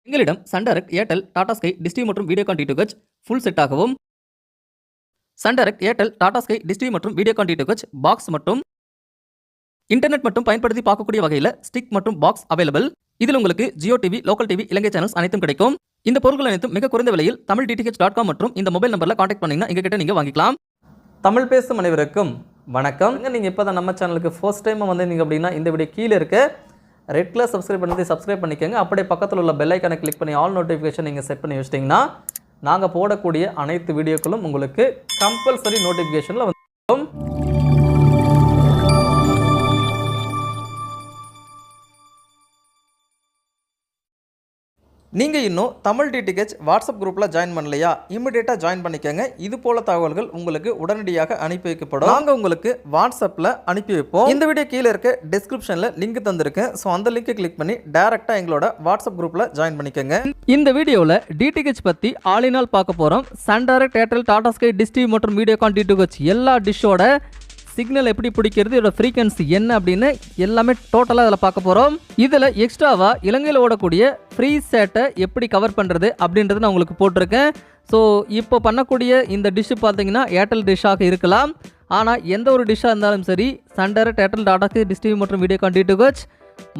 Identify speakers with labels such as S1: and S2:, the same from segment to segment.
S1: எங்களிடம் Sun Direct, Airtel, Tata Sky, dish TV மற்றும் Videocon DTH full செட்டாகவும், Sun Direct, Airtel, Tata Sky, dish TV மற்றும் Videocon DTH box மற்றும் internet மட்டும் பயன்படுத்தி பார்க்கக்கூடிய வகையில் ஸ்டிக் மற்றும் பாக்ஸ் அவைலபிள். இதில் உங்களுக்கு ஜியோ டிவி, லோக்கல் டிவி, இலங்கை சேனல்ஸ் அனைத்தும் கிடைக்கும். இந்த பொருட்கள் அனைத்தும் மிக குறைந்த விலையில் தமிழ்DTH.com மற்றும் இந்த மொபைல் நம்பரில் கான்டாக்ட் பண்ணீங்கன்னா எங்ககிட்ட நீங்கள் வாங்கிக்கலாம். தமிழ் பேசும் அனைவருக்கும் வணக்கம். நீங்கள் இப்போ தான் நம்ம சேனலுக்கு ஃபர்ஸ்ட் டைம் வந்திருந்தீங்க அப்படின்னா இந்த வீடியோ கீழே இருக்க ரெட் கலர் சப்ஸ்கிரைப் பண்ணி சப்ஸ்கிரைப் பண்ணிக்கோங்க. அப்படியே பக்கத்தில் உள்ள பெல் ஐக்கானை கிளிக் பண்ணி ஆல் நோட்டிஃபிகேஷன் நீங்கள் செட் பண்ணி வச்சிட்டிங்கன்னா நாங்கள் போடக்கூடிய அனைத்து வீடியோக்களும் உங்களுக்கு கம்பல்சரி நோட்டிஃபிகேஷனில் வந்துடும். நீங்கள் இன்னும் தமிழ்DTH வாட்ஸ்அப் குரூப்பில் ஜாயின் பண்ணலையா? இமிடியேட்டாக ஜாயின் பண்ணிக்கோங்க. இது போல தகவல்கள் உங்களுக்கு உடனடியாக அனுப்பி வைக்கப்படும். நாங்கள் உங்களுக்கு வாட்ஸ்அப்பில் அனுப்பி வைப்போம். இந்த வீடியோ கீழே இருக்க டிஸ்கிரிப்ஷனில் லிங்க் தந்திருக்கேன். ஸோ அந்த லிங்க்கை கிளிக் பண்ணி டேரெக்டாக எங்களோட வாட்ஸ்அப் குரூப்பில் ஜாயின் பண்ணிக்கோங்க. இந்த வீடியோவில் DTH பற்றி ஆலினால் பார்க்க போகிறோம். Sun Direct, Airtel, Tata Sky, dish TV மற்றும் வீடியோகான் டிடிஹெச் எல்லா டிஷ்ஷோட சிக்னல் எப்படி பிடிக்கிறது, இதோட ஃப்ரீக்வன்சி என்ன அப்படின்னு எல்லாமே டோட்டலாக இதில் பார்க்க போகிறோம். இதில் எக்ஸ்ட்ராவாக இலங்கையில் ஓடக்கூடிய ஃப்ரீ சேட்டை எப்படி கவர் பண்ணுறது அப்படின்றது நான் உங்களுக்கு போட்டிருக்கேன். ஸோ இப்போ பண்ணக்கூடிய இந்த டிஷ்ஷு பார்த்தீங்கன்னா ஏர்டெல் டிஷ்ஷாக இருக்கலாம். ஆனால் எந்த ஒரு டிஷ்ஷாக இருந்தாலும் சரி Sun Direct, Airtel, Tata Sky, dish TV மற்றும் வீடியோகான் டிடிஹெச்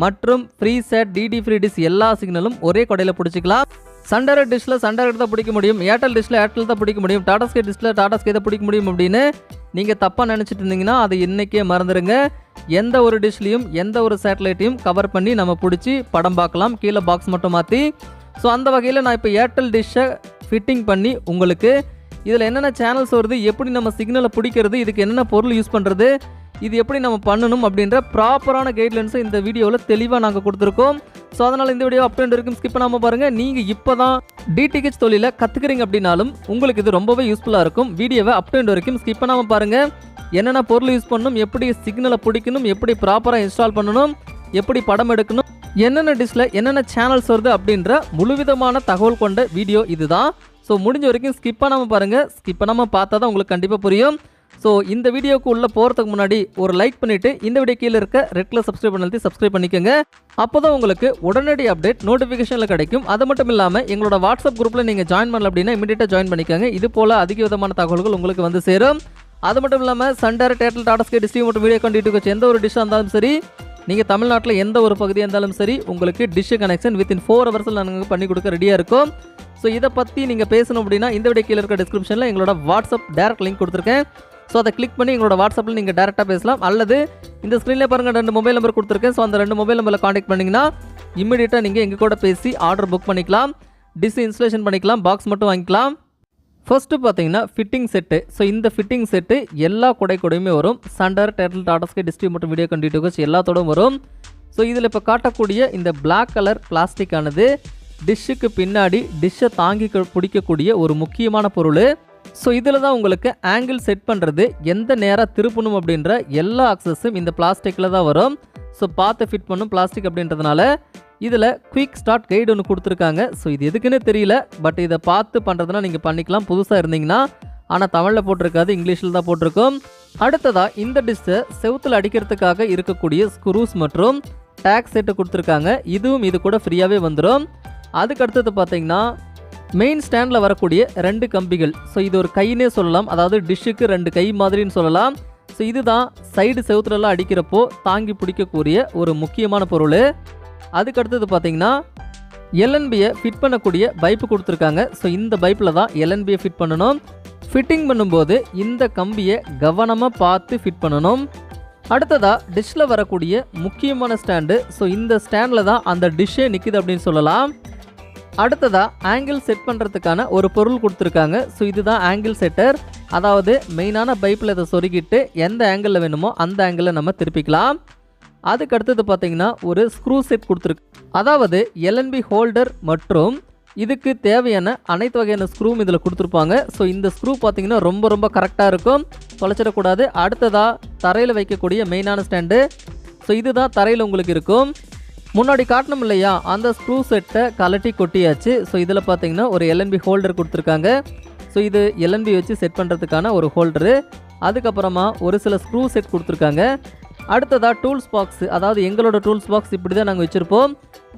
S1: மற்றும் free sat, DD free dish எல்லா சிக்னலும் ஒரே கொடையில் பிடிச்சிக்கலாம். சன் டைரக்ட் டிஷ்ஷில் சன் டைரக்ட் தான் பிடிக்க முடியும், ஏர்டெல் டிஷ்ஷில் ஏர்டெல் தான் பிடிக்க முடியும், டாடா ஸ்கை டிஷ்ஷில் டாடா ஸ்கை தான் பிடிக்க முடியும் அப்படின்னு நீங்கள் தப்பாக நினச்சிட்டு இருந்தீங்கன்னா அதை இன்றைக்கே மறந்துடுங்க. எந்த ஒரு டிஷ்லையும் எந்த ஒரு சேட்டலைட்டையும் கவர் பண்ணி நம்ம பிடிச்சி படம் பார்க்கலாம், கீழே பாக்ஸ் மட்டும் மாற்றி. ஸோ அந்த வகையில் நான் இப்போ ஏர்டெல் டிஷ்ஷை ஃபிட்டிங் பண்ணி உங்களுக்கு இதில் என்னென்ன சேனல்ஸ் வருது, எப்படி நம்ம சிக்னலை பிடிக்கிறது, இதுக்கு என்னென்ன பொருள் யூஸ் பண்ணுறது, இது எப்படி நம்ம பண்ணணும் அப்படின்ற ப்ராப்பரான கைட்லைன்ஸை இந்த வீடியோவில் தெளிவாக நாங்கள் கொடுத்துருக்கோம். ஸோ அதனால் இந்த வீடியோ அப்டேட் இருக்கும், ஸ்கிப் பண்ணாமல் பாருங்கள். நீங்கள் இப்போ தான் DTH தொழிலை கற்றுக்கிறீங்க அப்படின்னாலும் உங்களுக்கு இது ரொம்பவே யூஸ்ஃபுல்லாக இருக்கும். வீடியோவை அப்டேட் வரைக்கும் ஸ்கிப் பண்ணாமல் பாருங்கள். என்னென்ன பொருள் யூஸ் பண்ணணும், எப்படி சிக்னலை பிடிக்கணும், எப்படி ப்ராப்பராக இன்ஸ்டால் பண்ணணும், எப்படி படம் எடுக்கணும், என்னென்ன டிஷ்ல என்னென்ன சேனல்ஸ் வருது அப்படின்ற முழுவிதமான தகவல் கொண்ட வீடியோ இதுதான். ஸோ முடிஞ்ச வரைக்கும் ஸ்கிப் பண்ணாமல் பாருங்கள். ஸ்கிப் பண்ணாமல் பார்த்தா தான் உங்களுக்கு கண்டிப்பாக புரியும். ஸோ இந்த வீடியோக்கு உள்ளே போகிறதுக்கு முன்னாடி ஒரு லைக் பண்ணிவிட்டு இந்த வீடியோ கீழே இருக்க ரெட் கலர் சப்ஸ்கிரைப் பண்ணி சப்ஸ்கிரைப் பண்ணிக்கோங்க. அப்போ தான் உங்களுக்கு உடனடி அப்டேட் நோட்டிஃபிகேஷனில் கிடைக்கும். அது மட்டும் இல்லாமல் எங்களோட வாட்ஸ்அப் குரூப்பில் நீங்கள் ஜாயின் பண்ணல அப்படின்னா இமீடியட்டாக ஜாயின் பண்ணிக்கோங்க. இது போல் அதிக விதமான தகவல்கள் உங்களுக்கு வந்து சேரும். அது மட்டும் இல்லாமல் Sun Direct, Airtel, Tata Sky, dish TV மற்றும் வீடியோகான் டிடிஹெச் எந்த ஒரு டிஷ்ஷாக இருந்தாலும் சரி, நீங்கள் தமிழ்நாட்டில் எந்த ஒரு பகுதியாக இருந்தாலும் சரி, உங்களுக்கு டிஷ் கனெக்ஷன் வித்தின் 4 ஹவர்ஸில் நாங்கள் பண்ணி கொடுக்க ரெடியாக இருக்கும். ஸோ இதை பற்றி நீங்கள் பேசணும் அப்படின்னா இந்த வீடியோ கீழே இருக்க டிஸ்கிரிப்ஷனில் எங்களோட வாட்ஸ்அப் டேரக்ட் லிங்க் கொடுத்துருக்கேன். ஸோ அதை கிளிக் பண்ணி எங்களோட வாட்ஸ்அப்பில் நீங்கள் டேரெக்டாக பேசலாம். அல்லது இந்த ஸ்க்ரீனில் பாருங்கள் 2 மொபைல் நம்பர் கொடுத்துருக்கேன். ஸோ அந்த 2 மொபைல் நம்பரில் காண்டாக்ட் பண்ணிங்கன்னா இமீடியட்டாக நீங்கள் எங்கள் கூட பேசி ஆர்டர் புக் பண்ணிக்கலாம், டிஷ் இன்ஸ்டலேஷன் பண்ணிக்கலாம், பாக்ஸ் மட்டும் வாங்கிக்கலாம். ஃபர்ஸ்ட்டு பார்த்தீங்கன்னா ஃபிட்டிங் செட்டு. ஸோ இந்த ஃபிட்டிங் செட்டு எல்லா கூடையுமே வரும். Sun Direct, Airtel, Tata Sky, dish TV மற்றும் வீடியோகான் டிடிஹெச் எல்லாத்தோடும் வரும். ஸோ இதில் இப்போ காட்டக்கூடிய இந்த பிளாக் கலர் பிளாஸ்டிக் ஆனது டிஷ்ஷுக்கு பின்னாடி டிஷ்ஷை தாங்கி பிடிக்கக்கூடிய ஒரு முக்கியமான பொருள். ஸோ இதில் தான் உங்களுக்கு ஆங்கிள் செட் பண்ணுறது, எந்த நேராக திருப்பணும் அப்படின்ற எல்லா அக்சஸும் இந்த பிளாஸ்டிக்கில் தான் வரும். ஸோ பார்த்து ஃபிட் பண்ணும் பிளாஸ்டிக் அப்படின்றதுனால இதில் குயிக் ஸ்டார்ட் கைடு ஒன்று கொடுத்துருக்காங்க. ஸோ இது எதுக்குன்னு தெரியல, பட் இதை பார்த்து பண்ணுறதுனா நீங்கள் பண்ணிக்கலாம் புதுசாக இருந்தீங்கன்னா. ஆனால் தமிழில் போட்டிருக்காது, இங்கிலீஷில் தான் போட்டிருக்கோம். அடுத்ததாக இந்த டிஷ்ஷை செவுத்தில் அடிக்கிறதுக்காக இருக்கக்கூடிய ஸ்க்ரூஸ் மற்றும் டேக் செட்டு கொடுத்துருக்காங்க. இதுவும் இது கூட ஃப்ரீயாகவே வந்துடும். அதுக்கு அடுத்தது பார்த்தீங்கன்னா மெயின் ஸ்டாண்டில் வரக்கூடிய 2 கம்பிகள். ஸோ இது ஒரு கைன்னே சொல்லலாம், அதாவது டிஷ்ஷுக்கு 2 கை மாதிரின்னு சொல்லலாம். ஸோ இதுதான் சைடு செவுத்துலலாம் அடிக்கிறப்போ தாங்கி பிடிக்கக்கூடிய ஒரு முக்கியமான பொருள். அதுக்கு அடுத்தது பார்த்தீங்கன்னா LNBயை ஃபிட் பண்ணக்கூடிய பைப்பு கொடுத்துருக்காங்க. ஸோ இந்த பைப்பில் தான் LNBயை ஃபிட் பண்ணணும். ஃபிட்டிங் பண்ணும்போது இந்த கம்பியை கவனமாக பார்த்து ஃபிட் பண்ணணும். அடுத்ததாக டிஷ்ஷில் வரக்கூடிய முக்கியமான ஸ்டாண்டு. ஸோ இந்த ஸ்டாண்டில் தான் அந்த டிஷ்ஷே நிற்குது அப்படின்னு சொல்லலாம். அடுத்ததாக ஆங்கிள் செட் பண்ணுறதுக்கான ஒரு பொருள் கொடுத்துருக்காங்க. ஸோ இதுதான் ஆங்கிள் செட்டர், அதாவது மெயினான பைப்பில் இதை சொருகிட்டு எந்த ஆங்கிளில் வேணுமோ அந்த ஆங்கிளில் நம்ம திருப்பிக்கலாம். அதுக்கு அடுத்தது பார்த்திங்கன்னா ஒரு ஸ்க்ரூ செட் கொடுத்துருக்கு, அதாவது LNB ஹோல்டர் மற்றும் இதுக்கு தேவையான அனைத்து வகையான ஸ்க்ரூவும் இதில் கொடுத்துருப்பாங்க. ஸோ இந்த ஸ்க்ரூ பார்த்திங்கன்னா ரொம்ப கரெக்டாக இருக்கும், தொலைச்சிடக்கூடாது. அடுத்ததாக தரையில் வைக்கக்கூடிய மெயினான ஸ்டாண்டு. ஸோ இதுதான் தரையில் உங்களுக்கு இருக்கும். முன்னாடி காட்டணும் இல்லையா, அந்த ஸ்க்ரூ செட்டை கலட்டி கொட்டியாச்சு. ஸோ இதில் பார்த்தீங்கன்னா ஒரு LNB ஹோல்டர் கொடுத்துருக்காங்க. ஸோ இது LNB வச்சு செட் பண்ணுறதுக்கான ஒரு ஹோல்டரு. அதுக்கப்புறமா ஒரு சில ஸ்க்ரூ செட் கொடுத்துருக்காங்க. அடுத்ததாக டூல்ஸ் பாக்ஸ், அதாவது எங்களோட டூல்ஸ் பாக்ஸ் இப்படி தான் நாங்கள் வச்சுருப்போம்.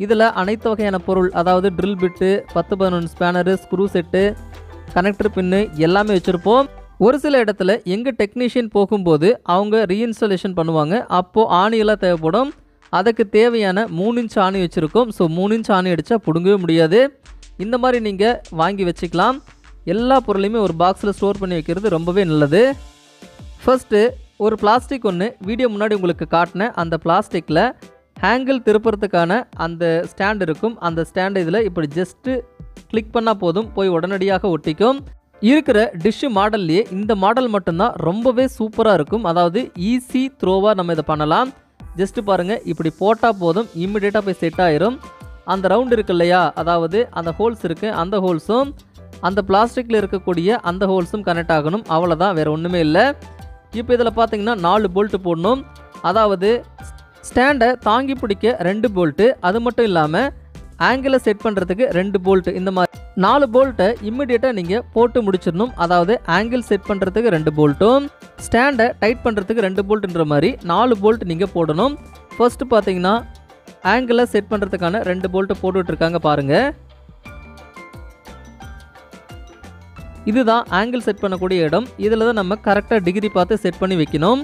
S1: இதில் அனைத்து வகையான பொருள், அதாவது drill bit, 10-11 spanner, screw set, connector pin எல்லாமே வச்சுருப்போம். ஒரு சில இடத்துல எங்கள் டெக்னீஷியன் போகும்போது அவங்க ரீஇன்ஸ்டாலேஷன் பண்ணுவாங்க. அப்போது ஆணியெல்லாம் தேவைப்படும். அதுக்கு தேவையான 3 இன்ச் ஆணி வச்சுருக்கோம். ஸோ 3 இன்ச் ஆணி அடித்தா பிடுங்கவே முடியாது. இந்த மாதிரி நீங்கள் வாங்கி வச்சுக்கலாம். எல்லா பொருளையுமே ஒரு பாக்ஸில் ஸ்டோர் பண்ணி வைக்கிறது ரொம்பவே நல்லது. ஃபஸ்ட்டு ஒரு பிளாஸ்டிக் ஒன்று வீடியோ முன்னாடி உங்களுக்கு காட்டினேன். அந்த பிளாஸ்டிக்கில் ஹேங்கிள் திருப்புறதுக்கான அந்த ஸ்டாண்ட் இருக்கும். அந்த ஸ்டாண்டு இதில் இப்படி ஜஸ்ட்டு கிளிக் பண்ணால் போதும், போய் உடனடியாக ஒட்டிக்கும். இருக்கிற டிஷ்ஷு மாடல்லையே இந்த மாடல் மட்டும்தான் ரொம்பவே சூப்பராக இருக்கும். அதாவது ஈஸி த்ரோவாக நம்ம இதை பண்ணலாம். ஜஸ்ட்டு பாருங்கள், இப்படி போட்டால் போதும், இம்மிடியேட்டாக போய் செட் ஆயிரும். அந்த ரவுண்ட் இருக்கு இல்லையா, அதாவது அந்த ஹோல்ஸ் இருக்குது, அந்த ஹோல்ஸும் அந்த பிளாஸ்டிக்கில் இருக்கக்கூடிய அந்த ஹோல்ஸும் கனெக்ட் ஆகணும். அவ்வளோதான், வேறு ஒன்றுமே இல்லை. இப்போ இதில் பார்த்தீங்கன்னா 4 போல்ட்டு போடணும். அதாவது ஸ்டாண்டை தாங்கி பிடிக்க 2 போல்ட்டு, அது மட்டும் இல்லாமல் ஆங்கிளை செட் பண்ணுறதுக்கு 2 போல்ட்டு, இந்த மாதிரி 4 போல்ட்டை இம்மிடியேட்டாக நீங்கள் போட்டு முடிச்சிடணும். அதாவது ஆங்கிள் செட் பண்ணுறதுக்கு 2 போல்ட்டும், ஸ்டாண்டை டைட் பண்ணுறதுக்கு 2 போல்ட்டுன்ற மாதிரி 4 போல்ட் நீங்கள் போடணும். ஃபர்ஸ்ட்டு பார்த்தீங்கன்னா ஆங்கிளை செட் பண்ணுறதுக்கான 2 போல்ட்டு போட்டுட்ருக்காங்க பாருங்கள். இதுதான் ஆங்கிள் செட் பண்ணக்கூடிய இடம். இதில் தான் நம்ம கரெக்டாக டிகிரி பார்த்து செட் பண்ணி வைக்கணும்.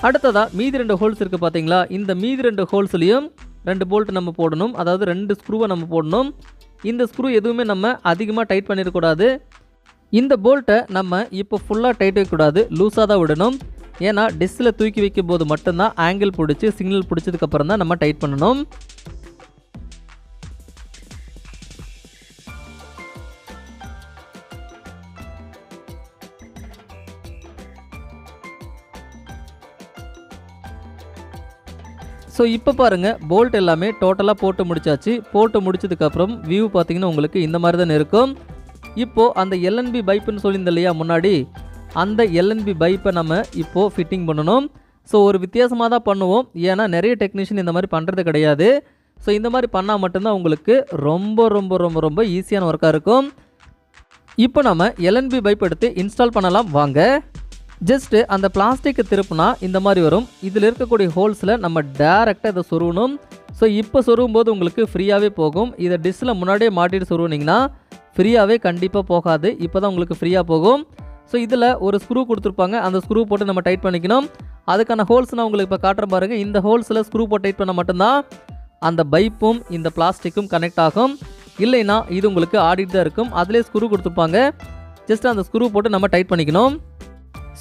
S1: அடுத்ததாக மீதி 2 ஹோல்ஸ் இருக்குது பார்த்தீங்களா, இந்த மீதி 2 ஹோல்ஸ்லேயும் 2 போல்ட் நம்ம போடணும். அதாவது 2 ஸ்க்ரூவை நம்ம போடணும். இந்த ஸ்க்ரூ எதுவுமே நம்ம அதிகமாக டைட் பண்ணிடக்கூடாது. இந்த போல்ட்டை நம்ம இப்போ ஃபுல்லாக டைட் வைக்கக்கூடாது, லூஸாக தான் விடணும். ஏன்னா டிஸ்ஸில் தூக்கி வைக்கும் போது மட்டும்தான் ஆங்கிள் பிடிச்சி சிக்னல் பிடிச்சதுக்கப்புறம் தான் நம்ம டைட் பண்ணணும். ஸோ இப்போ பாருங்கள், போல்ட் எல்லாமே டோட்டலாக போட்டு முடிச்சாச்சு. போட்டு முடிச்சதுக்கப்புறம் வியூ பார்த்தீங்கன்னா உங்களுக்கு இந்த மாதிரி தான் இருக்கும். இப்போது அந்த எல்என்பி பைப்புன்னு சொல்லியிருந்தோம் இல்லையா முன்னாடி, அந்த எல்என்பி பைப்பை நம்ம இப்போது ஃபிட்டிங் பண்ணணும். ஸோ ஒரு வித்தியாசமாக தான் பண்ணுவோம், ஏன்னா நிறைய டெக்னீஷியன் இந்த மாதிரி பண்ணுறது கிடையாது. ஸோ இந்த மாதிரி பண்ணால் மட்டும்தான் உங்களுக்கு ரொம்ப ரொம்ப ரொம்ப ரொம்ப ஈஸியான ஒர்க்காக இருக்கும். இப்போ நம்ம எல்என்பி பைப் எடுத்து இன்ஸ்டால் பண்ணலாம் வாங்க. ஜஸ்ட்டு அந்த பிளாஸ்டிக்கை திருப்புனா இந்த மாதிரி வரும். இதில் இருக்கக்கூடிய ஹோல்ஸில் நம்ம டேரெக்டாக இதை சொருவணும். ஸோ இப்போ சொருவும் போது உங்களுக்கு ஃப்ரீயாகவே போகும். இதை டிஷ்ஷில் முன்னாடியே மாட்டிட்டு சொருவினிங்கன்னா ஃப்ரீயாகவே கண்டிப்பாக போகாது. இப்போ தான் உங்களுக்கு ஃப்ரீயாக போகும். ஸோ இதில் ஒரு ஸ்க்ரூ கொடுத்துருப்பாங்க, அந்த ஸ்க்ரூ போட்டு நம்ம டைட் பண்ணிக்கணும். அதுக்கான ஹோல்ஸ் நான் உங்களுக்கு இப்போ காட்டுறேன் பாருங்கள். இந்த ஹோல்ஸில் ஸ்க்ரூ போட்டு டைட் பண்ணால் மட்டும்தான் அந்த பைப்பும் இந்த பிளாஸ்டிக்கும் கனெக்ட் ஆகும். இல்லைன்னா இது உங்களுக்கு ஆடிட்டு தான் இருக்கும். அதிலே ஸ்க்ரூ கொடுத்துருப்பாங்க, ஜஸ்ட் அந்த ஸ்க்ரூ போட்டு நம்ம டைட் பண்ணிக்கணும்.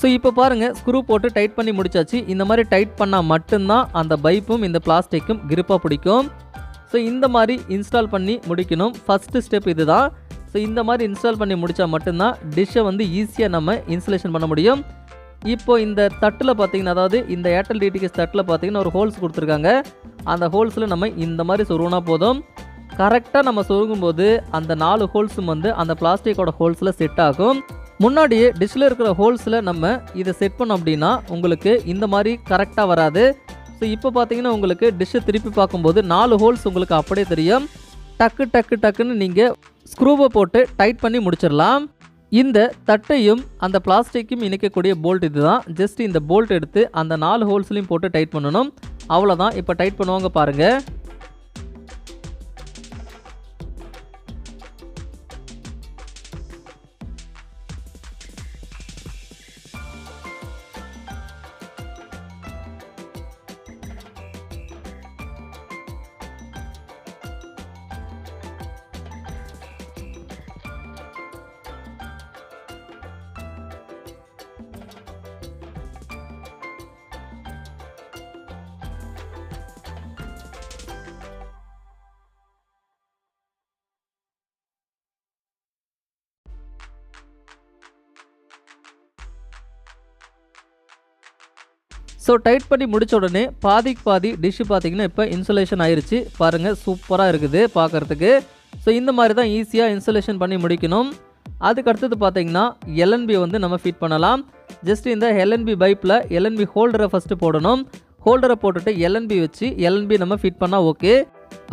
S1: ஸோ இப்போ பாருங்கள், ஸ்க்ரூ போட்டு டைட் பண்ணி முடிச்சாச்சு. இந்த மாதிரி டைட் பண்ணால் மட்டும்தான் அந்த பைப்பும் இந்த பிளாஸ்டிக்கும் கிரிப்பாக பிடிக்கும். ஸோ இந்த மாதிரி இன்ஸ்டால் பண்ணி முடிக்கணும். ஃபஸ்ட்டு ஸ்டெப் இது தான். ஸோ இந்த மாதிரி இன்ஸ்டால் பண்ணி முடித்தா மட்டும்தான் டிஷ்ஷை வந்து ஈஸியாக நம்ம இன்ஸ்டலேஷன் பண்ண முடியும். இப்போ இந்த தட்டில் பார்த்தீங்கன்னா, அதாவது இந்த ஏர்டெல் டிடிஹெச் தட்டில் பார்த்தீங்கன்னா ஒரு ஹோல்ஸ் கொடுத்துருக்காங்க. அந்த ஹோல்ஸில் நம்ம இந்த மாதிரி சொருவினா போதும். கரெக்டாக நம்ம சொருகும்போது அந்த 4 ஹோல்ஸும் வந்து அந்த பிளாஸ்டிக்கோட ஹோல்ஸில் செட் ஆகும். முன்னாடியே டிஷ்ஷில் இருக்கிற ஹோல்ஸில் நம்ம இதை செட் பண்ணோம் அப்படின்னா உங்களுக்கு இந்த மாதிரி கரெக்டாக வராது. ஸோ இப்போ பார்த்தீங்கன்னா உங்களுக்கு டிஷ்ஷை திருப்பி பார்க்கும்போது 4 ஹோல்ஸ் உங்களுக்கு அப்படியே தெரியும். டக்கு டக்கு டக்குன்னு நீங்கள் ஸ்க்ரூவை போட்டு டைட் பண்ணி முடிச்சிடலாம். இந்த தட்டையும் அந்த பிளாஸ்டிக்கும் இணைக்கக்கூடிய போல்ட் இது தான். ஜஸ்ட் இந்த போல்ட் எடுத்து அந்த 4 ஹோல்ஸ்லையும் போட்டு டைட் பண்ணணும். அவ்வளோதான். இப்போ டைட் பண்ணுவாங்க பாருங்கள். ஸோ டைட் பண்ணி முடித்த உடனே பாதிக்கு பாதி டிஷ்ஷு பார்த்தீங்கன்னா இப்போ இன்சுலேஷன் ஆயிடுச்சு பாருங்கள். சூப்பராக இருக்குது பார்க்குறதுக்கு. ஸோ இந்த மாதிரி தான் ஈஸியாக இன்சுலேஷன் பண்ணி முடிக்கணும். அதுக்கு அடுத்தது பார்த்தீங்கன்னா எல்என்பி வந்து நம்ம ஃபிட் பண்ணலாம். ஜஸ்ட் இந்த எல்என்பி பைப்பில் எல்என்பி ஹோல்டரை ஃபஸ்ட்டு போடணும். ஹோல்டரை போட்டுட்டு எல்என்பி வச்சு எல்என்பி நம்ம ஃபிட் பண்ணால் ஓகே.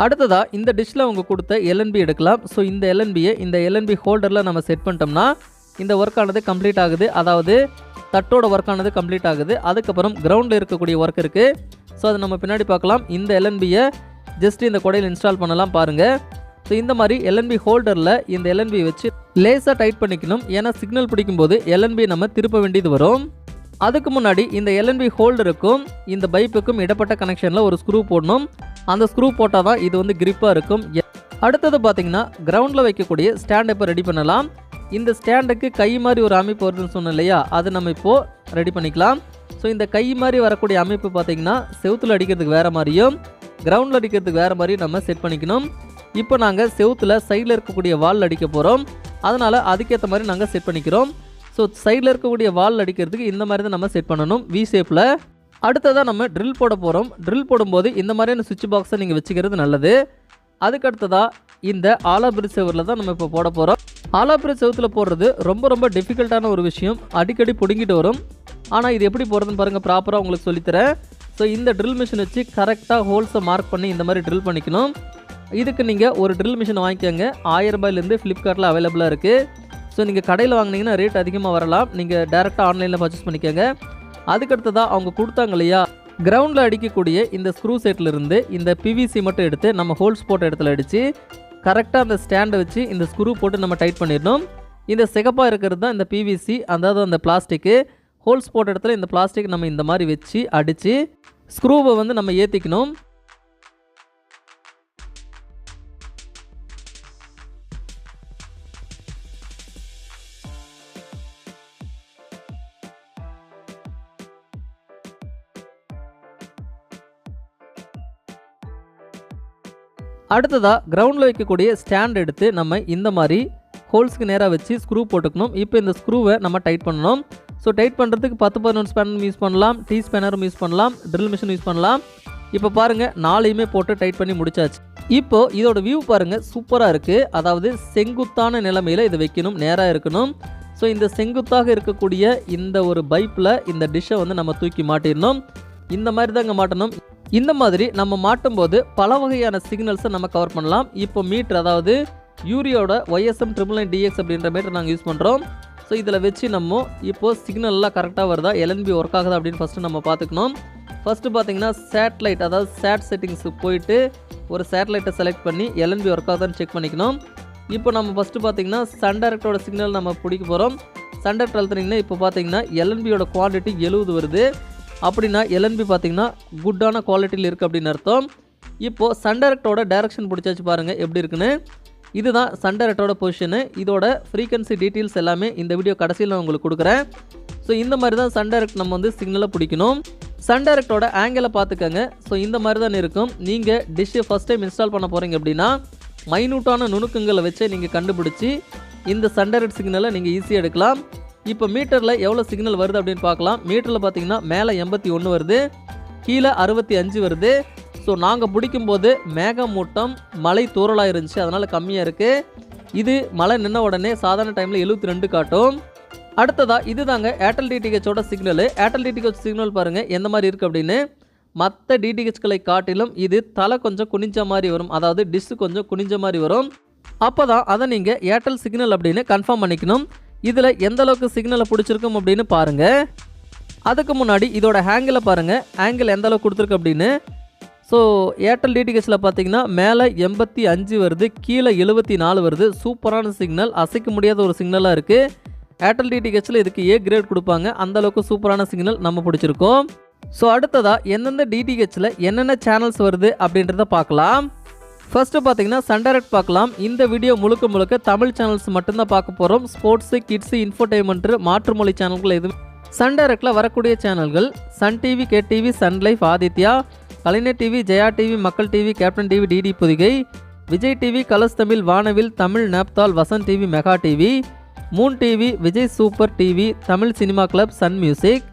S1: அடுத்ததாக இந்த டிஷ்ஷில் அவங்க கொடுத்த எல்என்பி எடுக்கலாம். ஸோ இந்த எல்என்பியை இந்த எல்என்பி ஹோல்டரில் நம்ம செட் பண்ணிட்டோம்னா இந்த ஒர்க் ஆனது கம்ப்ளீட் ஆகுது. அதாவது தட்டோட ஒர்க்கானது கம்ப்ளீட் ஆகுது. அதுக்கப்புறம் கிரவுண்டில் இருக்கக்கூடிய ஒர்க் இருக்குது. ஸோ அதை நம்ம பின்னாடி பார்க்கலாம். இந்த எல்என்பியை ஜஸ்ட் இந்த கொடையில் இன்ஸ்டால் பண்ணலாம் பாருங்கள். ஸோ இந்த மாதிரி எல்என்பி ஹோல்டரில் இந்த எல்என்பி வச்சு லேஸாக டைட் பண்ணிக்கணும். ஏன்னா சிக்னல் பிடிக்கும்போது எல்என்பி நம்ம திருப்ப வேண்டியது வரும். அதுக்கு முன்னாடி இந்த எல்என்பி ஹோல்டருக்கும் இந்த பைப்புக்கும் இடப்பட்ட கனெக்ஷனில் ஒரு ஸ்க்ரூ போடணும். அந்த ஸ்க்ரூ போட்டால் தான் இது வந்து கிரிப்பாக இருக்கும். அடுத்தது பார்த்திங்கன்னா கிரவுண்டில் வைக்கக்கூடிய ஸ்டாண்ட் இப்போ ரெடி பண்ணலாம். இந்த ஸ்டாண்டுக்கு கை மாதிரி ஒரு அமைப்பு வருதுன்னு சொன்னோம் இல்லையா, அது நம்ம இப்போது ரெடி பண்ணிக்கலாம். ஸோ இந்த கை மாதிரி வரக்கூடிய அமைப்பு பார்த்திங்கன்னா செவுத்தில் அடிக்கிறதுக்கு வேறு மாதிரியும் கிரவுண்டில் அடிக்கிறதுக்கு வேறு மாதிரியும் நம்ம செட் பண்ணிக்கணும். இப்போ நாங்கள் செவுத்தில் சைடில் இருக்கக்கூடிய வால் அடிக்க போகிறோம். அதனால் அதுக்கேற்ற மாதிரி நாங்கள் செட் பண்ணிக்கிறோம். ஸோ சைடில் இருக்கக்கூடிய வால் அடிக்கிறதுக்கு இந்த மாதிரி தான் நம்ம செட் பண்ணணும் வி ஷேப்பில். அடுத்ததாக நம்ம ட்ரில் போட போகிறோம். ட்ரில் போடும்போது இந்த மாதிரியான சுவிட்ச் பாக்ஸை நீங்கள் வச்சுக்கிறது நல்லது. அதுக்கடுத்ததாக இந்த ஆலாபிரிட்ஜ் செவரில் தான் நம்ம இப்போ போட போகிறோம். ஆலாபிரிட்ஜ் செவத்தில் போடுறது ரொம்ப டிஃபிகல்ட்டான ஒரு விஷயம். அடிக்கடி பிடுங்கிட்டு வரும். ஆனால் இது எப்படி போடுறதுன்னு பாருங்கள், ப்ராப்பராக உங்களுக்கு சொல்லித்தரேன். ஸோ இந்த ட்ரில் மிஷின் வச்சு கரெக்டாக ஹோல்ஸை மார்க் பண்ணி இந்த மாதிரி ட்ரில் பண்ணிக்கணும். இதுக்கு நீங்கள் ஒரு ட்ரில் மிஷின் வாங்கிக்கோங்க. 1000 ரூபாயிலேருந்து ஃப்ளிப்கார்ட்டில் அவைலபிளாக இருக்குது. ஸோ நீங்கள் கடையில் வாங்கினீங்கன்னா ரேட் அதிகமாக வரலாம். நீங்கள் டேரெக்டாக ஆன்லைனில் பர்ச்சேஸ் பண்ணிக்கோங்க. அதுக்கடுத்ததாக அவங்க கொடுத்தாங்க இல்லையா, கிரவுண்டில் அடிக்கக்கூடிய இந்த ஸ்க்ரூ செட்டிலிருந்து இந்த பிவிசி மட்டும் எடுத்து நம்ம ஹோல்ஸ் போட்ட இடத்துல அடித்து கரெக்டாக அந்த ஸ்டாண்டை வச்சு இந்த ஸ்க்ரூ போட்டு நம்ம டைட் பண்ணிடணும். இந்த சிகப்பாக இருக்கிறது தான் இந்த பிவிசி, அதாவது அந்த பிளாஸ்டிக்கு. ஹோல்ஸ் போட்ட இடத்துல இந்த பிளாஸ்டிக் நம்ம இந்த மாதிரி வச்சு அடித்து ஸ்க்ரூவை வந்து நம்ம ஏற்றிக்கணும். அடுத்ததாக கிரவுண்டில் வைக்கக்கூடிய ஸ்டாண்ட் எடுத்து நம்ம இந்த மாதிரி ஹோல்ஸ்க்கு நேராக வச்சு ஸ்க்ரூ போட்டுக்கணும். இப்போ இந்த ஸ்க்ரூவை நம்ம டைட் பண்ணணும். ஸோ டைட் பண்ணுறதுக்கு 10-11 ஸ்பேனரும் யூஸ் பண்ணலாம், டீ ஸ்பேனரும் யூஸ் பண்ணலாம், ட்ரில் மிஷின் யூஸ் பண்ணலாம். இப்போ பாருங்கள் 4யுமே போட்டு டைட் பண்ணி முடிச்சாச்சு. இப்போது இதோட வியூ பாருங்கள், சூப்பராக இருக்குது. அதாவது செங்குத்தான நிலைமையில் இதை வைக்கணும், நேராக இருக்கணும். ஸோ இந்த செங்குத்தாக இருக்கக்கூடிய இந்த ஒரு பைப்பில் இந்த டிஷ்ஷை வந்து நம்ம தூக்கி மாட்டிடணும். இந்த மாதிரி தாங்க மாட்டணும். இந்த மாதிரி நம்ம மாட்டும்போது பல வகையான சிக்னல்ஸை நம்ம கவர் பண்ணலாம். இப்போ மீட்டர், அதாவது யூரியோட YSM 999DX அப்படின்ற மீட்டர் நாங்கள் யூஸ் பண்ணுறோம். ஸோ இதில் வச்சு நம்ம இப்போது சிக்னல்லாம் கரெக்டாக வருதா, எல்என்பி ஒர்க் ஆகுதா அப்படின்னு ஃபஸ்ட்டு நம்ம பார்த்துக்கணும். ஃபஸ்ட்டு பார்த்தீங்கன்னா சேட்டலைட், அதாவது சேட் செட்டிங்ஸுக்கு போயிட்டு ஒரு சேட்டலைட்டை செலக்ட் பண்ணி எல்என்பி ஒர்க் ஆகுதான்னு செக் பண்ணிக்கணும். இப்போ நம்ம ஃபஸ்ட்டு பார்த்தீங்கன்னா சன் டைரக்டோட சிக்னல் நம்ம பிடிக்க போகிறோம். சன் டைரக்ட் அழுத்தினீங்கன்னா இப்போ பார்த்தீங்கன்னா எல்என்பியோட குவான்டிட்டி 70 வருது. அப்படின்னா எல்என்பி பார்த்தீங்கன்னா குட்டான குவாலிட்டியில் இருக்குது அப்படின்னு அர்த்தம். இப்போது சன் டைரக்டோட டைரக்ஷன் பிடிச்சாச்சு பாருங்கள் எப்படி இருக்குன்னு. இதுதான் சன் டைரக்டோட பொசிஷனு. இதோட ஃப்ரீக்வன்சி டீட்டெயில்ஸ் எல்லாமே இந்த வீடியோ கடைசியில் நான் உங்களுக்கு கொடுக்குறேன். ஸோ இந்த மாதிரி தான் சன் டைரக்ட் நம்ம வந்து சிக்னலை பிடிக்கணும். சன் டைரக்டோட ஆங்கிளை பார்த்துக்கோங்க. ஸோ இந்த மாதிரி தான் இருக்கும். நீங்கள் டிஷ்ஷை ஃபஸ்ட் டைம் இன்ஸ்டால் பண்ண போகிறீங்க அப்படின்னா மைனூட்டான நுணுக்கங்களை வச்சு நீங்கள் கண்டுபிடிச்சி இந்த சன் டைரக்ட் சிக்னலை நீங்கள் ஈஸியாக எடுக்கலாம். இப்போ மீட்டரில் எவ்வளோ சிக்னல் வருது அப்படின்னு பார்க்கலாம். மீட்டரில் பார்த்தீங்கன்னா மேலே 81 வருது, கீழே 65 வருது. ஸோ நாங்கள் பிடிக்கும்போது மேகமூட்டம் மழை தூறலாக இருந்துச்சு, அதனால் கம்மியாக இருக்குது. இது மழை நின்ன உடனே சாதாரண டைமில் 72 காட்டும். அடுத்ததாக இது தாங்க ஏர்டெல் டிடிஹெச்சோட சிக்னலு. ஏர்டெல் டிடிஹெச் சிக்னல் பாருங்கள் எந்த மாதிரி இருக்குது அப்படின்னு. மற்ற டிடிஹெச்களை காட்டிலும் இது தலை கொஞ்சம் குனிஞ்ச மாதிரி வரும், அதாவது டிஷ்ஷு கொஞ்சம் குனிஞ்ச மாதிரி வரும். அப்போ தான் அதை நீங்கள் ஏர்டெல் சிக்னல் அப்படின்னு கன்ஃபார்ம் பண்ணிக்கணும். இதில் எந்த அளவுக்கு சிக்னலை பிடிச்சிருக்கும் அப்படின்னு பாருங்கள். அதுக்கு முன்னாடி இதோட ஆங்கிளை பாருங்கள், ஆங்கிள் எந்த அளவுக்கு கொடுத்துருக்கு அப்படின்னு. ஸோ ஏர்டெல் டிடிஹெச்சில் பார்த்தீங்கன்னா மேலே 85 வருது, கீழே 74 வருது. சூப்பரான சிக்னல், அசைக்க முடியாத ஒரு சிக்னலாக இருக்குது. ஏர்டெல் டிடிஹெச்சில் இதுக்கு A கிரேட் கொடுப்பாங்க, அந்தளவுக்கு சூப்பரான சிக்னல் நம்ம பிடிச்சிருக்கோம். ஸோ அடுத்ததாக எந்தெந்த டிடிஹெச்சில் என்னென்ன சேனல்ஸ் வருது அப்படின்றத பார்க்கலாம். ஃபஸ்ட்டு பார்த்தீங்கன்னா சன் டைரக்ட் பார்க்கலாம். இந்த வீடியோ முழுக்க தமிழ் சேனல்ஸ் மட்டும்தான் பார்க்க போகிறோம். ஸ்போர்ட்ஸு, கிட்ஸு, இன்ஃபோடெயின்மெண்ட்டு, மாற்றுமொழி சேனல்கள் எதுவும் சன் டைரக்டில் வரக்கூடிய சேனல்கள் Sun TV, KTV, Sun Life, Aditya, Kalaignar TV, Jaya TV, Makkal TV, Captain TV, DD Podhigai, Vijay TV, Colors Tamil, Vanavil, Tamil, Naaptol, Vasanth TV, Mega TV, Moon TV, Vijay Super TV, Tamil cinema club, Sun Music,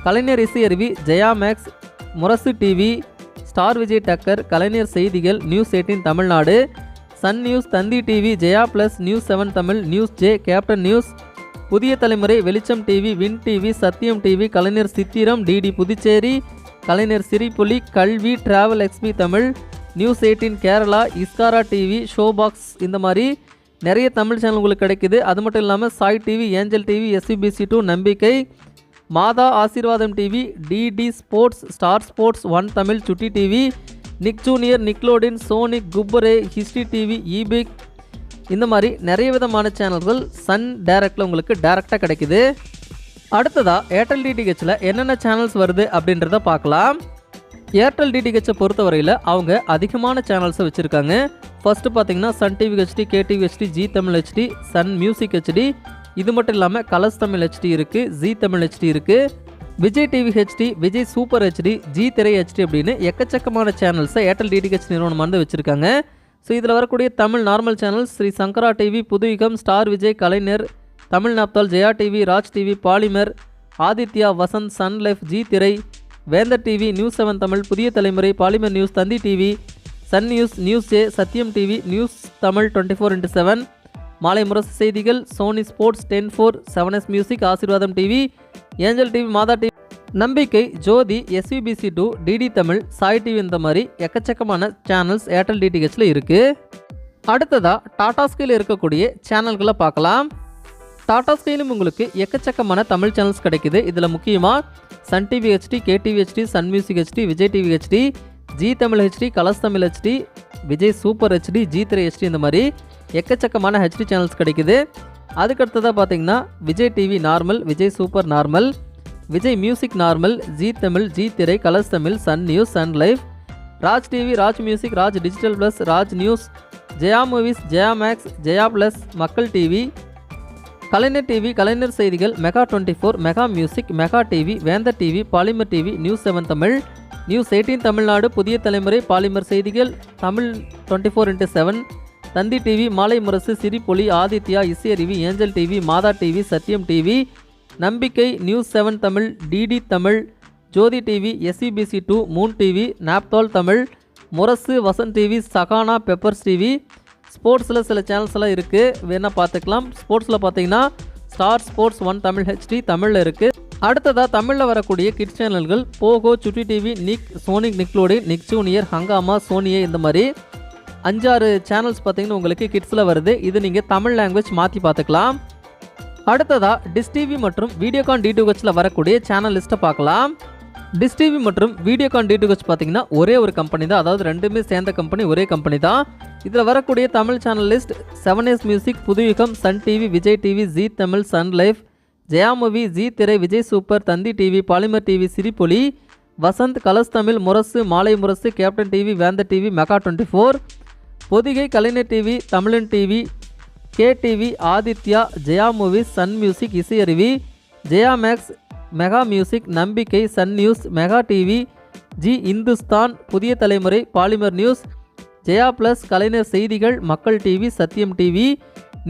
S1: Kalaignar Isai Aruvi, Jaya Max, Murasu TV, Star Vijay Takkar, Kalaignar Seithigal, News 18 Tamil Nadu, Sun News, Thanthi TV, Jaya Plus, News 7 Tamil, News J, Captain News, புதிய தலைமுறை, Velicham TV, Win TV, Sathiyam TV, Kalaignar Chithiram, DD Puducherry, Kalaignar Sirippoli, Kalvi, Travel XP Tamil, News 18 Kerala, இஸ்காரா TV, Show Box, இந்த மாதிரி நிறைய Tamil channel உங்களுக்கு கிடைக்குது. அது மட்டும் இல்லாமல் Sai TV, Angel TV, SVBC2, Nambikkai, Madha Aaseervatham TV, DD Sports, Star Sports, One Tamil, Chutti TV, Nick Junior, Nickelodeon, Sonic, குப்பரே, ஹிஸ்ட்ரி டிவி, ஈபிக், இந்த மாதிரி நிறைய விதமான சேனல்கள் சன் டைரக்டில் உங்களுக்கு டைரெக்டாக கிடைக்குது. அடுத்ததாக ஏர்டெல் டிடிஹெச்சில் என்னென்ன சேனல்ஸ் வருது அப்படின்றத பார்க்கலாம். ஏர்டெல் டிடிஹெச்சை பொறுத்தவரையில் அவங்க அதிகமான சேனல்ஸை வச்சுருக்காங்க. ஃபஸ்ட்டு பார்த்தீங்கன்னா Sun TV HD, KTV HD, G Tamil HD, Sun Music HD, இது மட்டும் இல்லாமல் கலர்ஸ் தமிழ் ஹெச்டி இருக்குது, ஜி தமிழ் ஹெச்டி இருக்குது, Vijay TV HD, Vijay Super HD, G Thirai HD அப்படின்னு எக்கச்சக்கமான சேனல்ஸை ஏர்டெல் டிடிஹெச் நிறுவனம் வந்து வச்சுருக்காங்க. ஸோ இதில் வரக்கூடிய Tamil normal channels Sri Sankara TV, Puthuyugam, Star Vijay, Kalaignar, Tamil Naaptol, Jaya TV, Raj TV, Polimer, Aditya, Vasanth, Sun Life, Zee Thirai, Vendhar TV, News 7 Tamil, Puthiya Thalaimurai, Polimer News, Thanthi TV, Sun News, News J, Sathiyam TV, News Tamil 24x7, Maalai Murasu Seithigal, Sony Sports, 10/4, 7S Music, Aasirvatham TV, Angel TV, Matha TV, Nambikkai, Jothi, SVBC2, DD Tamil, Sai TV, இந்த மாதிரி எக்கச்சக்கமான channels Airtel டிடிஹெச்சில் இருக்குது. அடுத்ததாக டாடா ஸ்கையில் இருக்கக்கூடிய சேனல்களை பார்க்கலாம். டாடா ஸ்கையிலும் உங்களுக்கு எக்கச்சக்கமான தமிழ் சேனல்ஸ் கிடைக்குது. இதில் முக்கியமாக Sun TV HD, KTV HD, Sun Music HD, Vijay TV HD, G Tamil HD, Colors Tamil HD, Vijay Super HD, G Thirai HD, இந்த மாதிரி எக்கச்சக்கமான ஹெச்டி சேனல்ஸ் கிடைக்குது. அதுக்கடுத்ததாக பார்த்தீங்கன்னா Vijay TV normal, Vijay Super normal, Vijay Music normal, Zee Tamil, Zee Thirai, Colors Tamil, Sun News, Sun Life, Raj TV, Raj Music, Raj Digital Plus, Raj News, Jaya Movies, Jaya Max, Jaya Plus, மக்கள் TV, Kalaignar TV, Kalaignar Seithigal, Mega 24, Mega Music, Mega TV, Vendhar TV, Polimer TV, News 7 Tamil, News 18 Tamil Nadu, Puthiya Thalaimurai, Polimer Seithigal, Tamil 24x7, Thanthi TV, Maalai Murasu, Sirippoli, Aditya, Isaiaruvi, Angel TV, Matha TV, Sathiyam TV, Nambikkai, News 7 Tamil, DD Tamil, Jothi TV, SVBC2, Moon TV, Naaptol Tamil, Murasu, Vasanth TV, Sahana, Peppers TV. ஸ்போர்ட்ஸில் சில channels எல்லாம் இருக்குது, வேணால் பார்த்துக்கலாம். ஸ்போர்ட்ஸில் பார்த்தீங்கன்னா Star Sports, One Tamil HD தமிழில் இருக்குது. அடுத்ததாக தமிழில் வரக்கூடிய கிட்ஸ் சேனல்கள் போகோ, சுட்டி டிவி, நிக், சோனிக், நிக்லோடின், நிக் ஜூனியர், ஹங்காமா, சோனியே, இந்த மாதிரி 5-6 சேனல்ஸ் பார்த்தீங்கன்னா உங்களுக்கு கிட்ஸில் வருது. இது நீங்கள் தமிழ் லாங்குவேஜ் மாற்றி பார்த்துக்கலாம். அடுத்ததாக டிஷ் டிவி மற்றும் வீடியோகான் டிடிஹெச்சில் வரக்கூடிய சேனல் லிஸ்ட்டை பார்க்கலாம். டிஷ் டிவி மற்றும் வீடியோகான் டிடிஹெச் பார்த்தீங்கன்னா ஒரே ஒரு கம்பெனி தான், அதாவது ரெண்டுமே சேர்ந்த கம்பெனி, ஒரே கம்பெனி தான். இதில் வரக்கூடிய Tamil channel list 7S Music, Puthuyugam, Sun TV, Vijay TV, Zee Tamil, Sun Life, Jaya Movie, Zee Thirai, Vijay Super, Thanthi TV, Polimer TV, Sirippoli, Vasanth, Colors Tamil, Murasu, Maalai Murasu, Captain TV, Vendhar TV, Mega 24, Podhigai, Kalaignar TV, Tamilan TV, KTV, Aditya, Jaya Movies, Sun Music, Isaiaruvi, Jaya Max, Mega Music, Nambikkai, Sun News, Mega TV, Zee Hindustan, Puthiya Thalaimurai, Polimer News, Jaya plus, கலைஞர் செய்திகள், மக்கள் TV, Sathiyam TV,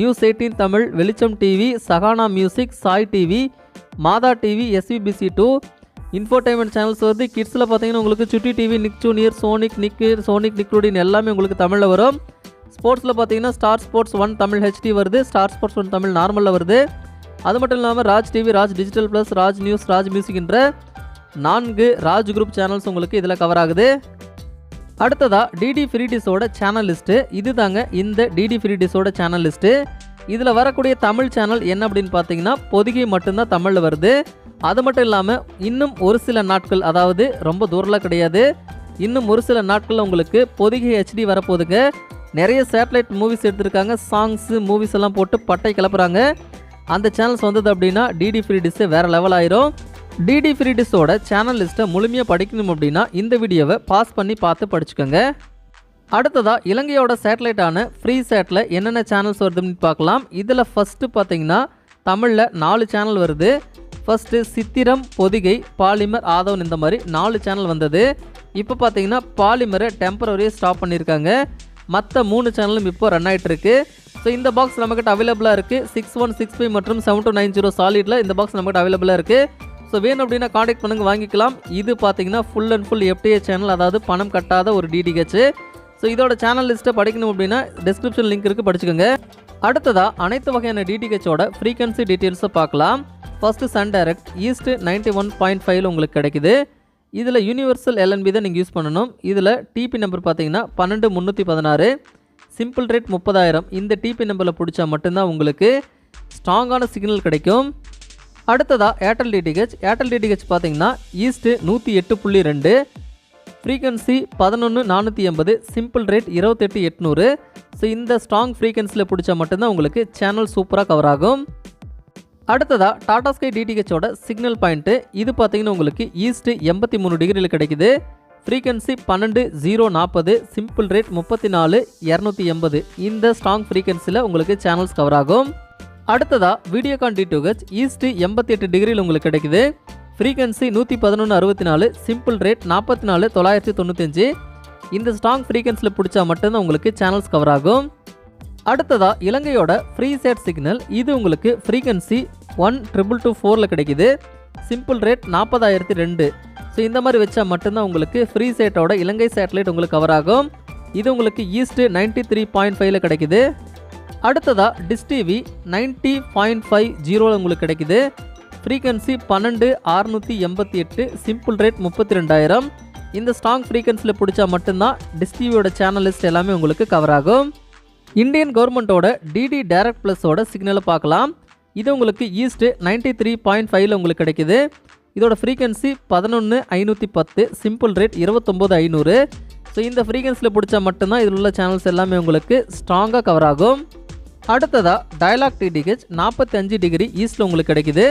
S1: news 18 Tamil, வெளிச்சம் TV, Sahana music, Sai TV, Matha TV, SVBC2, infotainment channels வருது. கிட்ஸில் பார்த்தீங்கன்னா உங்களுக்கு சுட்டி TV, Nick junior, sonic நிக்லோடின் எல்லாமே உங்களுக்கு தமிழில் வரும். ஸ்போர்ட்ஸில் பார்த்தீங்கன்னா ஸ்டார் ஸ்போர்ட்ஸ், 1 தமிழ் ஹெச்டி வருது, ஸ்டார் ஸ்போர்ட்ஸ் 1 தமிழ் நார்மலில் வருது. அது மட்டும் இல்லாமல் Raj TV, Raj Digital Plus, Raj news, Raj music என்ற 4 ராஜ் குரூப் சேனல்ஸ் உங்களுக்கு இதில் கவர் ஆகுது. அடுத்ததாக டிடி ஃப்ரீ டிஷோட சேனல் லிஸ்ட்டு, இது தாங்க இந்த டிடி ஃப்ரீ டிஷோட சேனல் லிஸ்ட்டு. இதில் வரக்கூடிய தமிழ் சேனல் என்ன அப்படின்னு பார்த்தீங்கன்னா பொதிகை மட்டும்தான் தமிழில் வருது. அது மட்டும் இல்லாமல் இன்னும் ஒரு சில நாட்கள், அதாவது ரொம்ப தூரம்லாம் கிடையாது, இன்னும் ஒரு சில நாட்களில் உங்களுக்கு பொதிகை HD வரப்போகுதுங்க. நிறைய சேட்டலைட் மூவிஸ் எடுத்திருக்காங்க, சாங்ஸு மூவிஸ் எல்லாம் போட்டு பட்டை கிளப்புறாங்க. அந்த சேனல்ஸ் வந்தது அப்படின்னா டிடி ஃப்ரீ டிஷ்ஷு வேறு லெவல் ஆயிரும். டிடி ஃப்ரீ டிஷ்ஷோட சேனல் லிஸ்ட்டை முழுமையாக படிக்கணும் அப்படின்னா இந்த வீடியோவை பாஸ் பண்ணி பார்த்து படிச்சுக்கோங்க. அடுத்ததாக இலங்கையோட சேட்டலைட்டான ஃப்ரீ சேட்டில் என்னென்ன சேனல்ஸ் வருதுன்னு பார்க்கலாம். இதில் ஃபஸ்ட்டு பார்த்தீங்கன்னா தமிழில் 4 சேனல் வருது. ஃபஸ்ட்டு சித்திரம், பொதிகை, பாலிமர், ஆதவன், இந்த மாதிரி 4 சேனல் வந்தது. இப்போ பார்த்தீங்கன்னா பாலிமரை டெம்பரரியாக ஸ்டாப் பண்ணியிருக்காங்க. மற்ற 3 சேனலும் இப்போ ரன் ஆகிட்டு இருக்கு. ஸோ இந்த பாக்ஸ் நம்மக்கிட்ட அவைலபிளாக இருக்குது. 6165 மற்றும் 7290 சாலிடில் இந்த பாக்ஸ் நம்மக்கிட்ட அவைலபிளாக இருக்குது. ஸோ வேணும் அப்படின்னா காண்டாக்ட் பண்ணுங்க, வாங்கிக்கலாம். இது பார்த்தீங்கன்னா full and full FTA channel, அதாவது பணம் கட்டாத ஒரு DTH. ஸோ இதோட சேனல் லிஸ்ட்டை படிக்கணும் அப்படின்னா டிஸ்கிரிப்ஷன் லிங்க் இருக்குது, படிச்சுக்கோங்க. அடுத்ததாக அனைத்து வகையான DTHோட ஃப்ரீக்வன்சி டீட்டெயில்ஸை பார்க்கலாம். ஃபஸ்ட்டு சன் டைரக்ட் ஈஸ்ட் 91.5 உங்களுக்கு கிடைக்குது. இதில் யூனிவர்சல் LNB தான் நீங்கள் யூஸ் பண்ணணும். இதில் TP நம்பர் பார்த்தீங்கன்னா 12316, சிம்பிள் ரேட் 30,000. இந்த TP நம்பரில் பிடிச்சா மட்டும்தான் உங்களுக்கு ஸ்ட்ராங்கான சிக்னல் கிடைக்கும். அடுத்ததாக ஏர்டெல் டிடிஹெச். ஏர்டெல் டிடிஹெச் பார்த்தீங்கன்னா east 108.2, frequency 11,480, simple rate 28,800. So இந்த ஸ்ட்ராங் ஃப்ரீக்வன்சியில் பிடிச்சா மட்டும்தான் உங்களுக்கு சேனல் சூப்பராக கவர் ஆகும். அடுத்ததாக டாடா ஸ்கை டிடிஹெச்சோட சிக்னல் பாயிண்ட்டு. இது பார்த்தீங்கன்னா உங்களுக்கு ஈஸ்ட்டு 83 டிகிரியில் கிடைக்குது. Frequency 12,040, simple rate 34,280. இந்த ஸ்ட்ராங் ஃப்ரீக்வன்சியில் உங்களுக்கு சேனல்ஸ் கவர் ஆகும். அடுத்ததாக வீடியோகான் D2H ஈஸ்ட்டு 88 டிகிரியில் உங்களுக்கு கிடைக்குது. Frequency 111.64, simple rate 44,995. இந்த ஸ்ட்ராங் ஃப்ரீக்வன்சியில் பிடிச்சா மட்டும்தான் உங்களுக்கு சேனல்ஸ் கவர் ஆகும். அடுத்ததாக இலங்கையோட ஃப்ரீ சேட் சிக்னல். இது உங்களுக்கு ஃப்ரீக்வன்சி 12224 கிடைக்குது. Simple rate 40,002. ஸோ இந்த மாதிரி வச்சா மட்டும்தான் உங்களுக்கு ஃப்ரீ சேட்டோட இலங்கை சேட்டலைட் உங்களுக்கு கவர் ஆகும். இது உங்களுக்கு ஈஸ்ட்டு 93.5 கிடைக்குது. அடுத்ததாக டிஷ் டிவி 90.50 உங்களுக்கு கிடைக்குது. Frequency 12,688, simple rate 32,000. இந்த ஸ்ட்ராங் ஃப்ரீக்வன்சியில் பிடிச்சா மட்டும்தான் டிஷ் டிவியோட சேனல் லிஸ்ட் எல்லாமே உங்களுக்கு கவர் ஆகும். இந்தியன் கவர்மெண்ட்டோட டிடி டைரக்ட் ப்ளஸோட சிக்னலை பார்க்கலாம். இது உங்களுக்கு ஈஸ்ட்டு 93.5 உங்களுக்கு கிடைக்குது. இதோட ஃப்ரீக்வன்சி 11,510, சிம்பிள் ரேட் 29,500. ஸோ இந்த ஃப்ரீக்வன்சியில் பிடிச்சா மட்டும்தான் இதில் உள்ள சேனல்ஸ் எல்லாமே உங்களுக்கு ஸ்ட்ராங்காக கவர் ஆகும். அடுத்ததாக டயலாக் டிடிஹெச் 45 டிகிரி ஈஸ்ட்டில் உங்களுக்கு கிடைக்குது.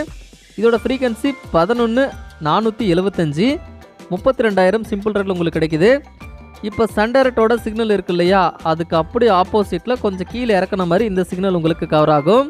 S1: இதோட ஃப்ரீக்வன்சி 11,475, 32,000 சிம்பிள் ரேட்டில் உங்களுக்கு கிடைக்குது. இப்போ சன்டைரக்டோட சிக்னல் இருக்கு இல்லையா, அதுக்கு அப்படி ஆப்போசிட்டில் கொஞ்சம் கீழே இறக்குன மாதிரி இந்த சிக்னல் உங்களுக்கு கவர் ஆகும்.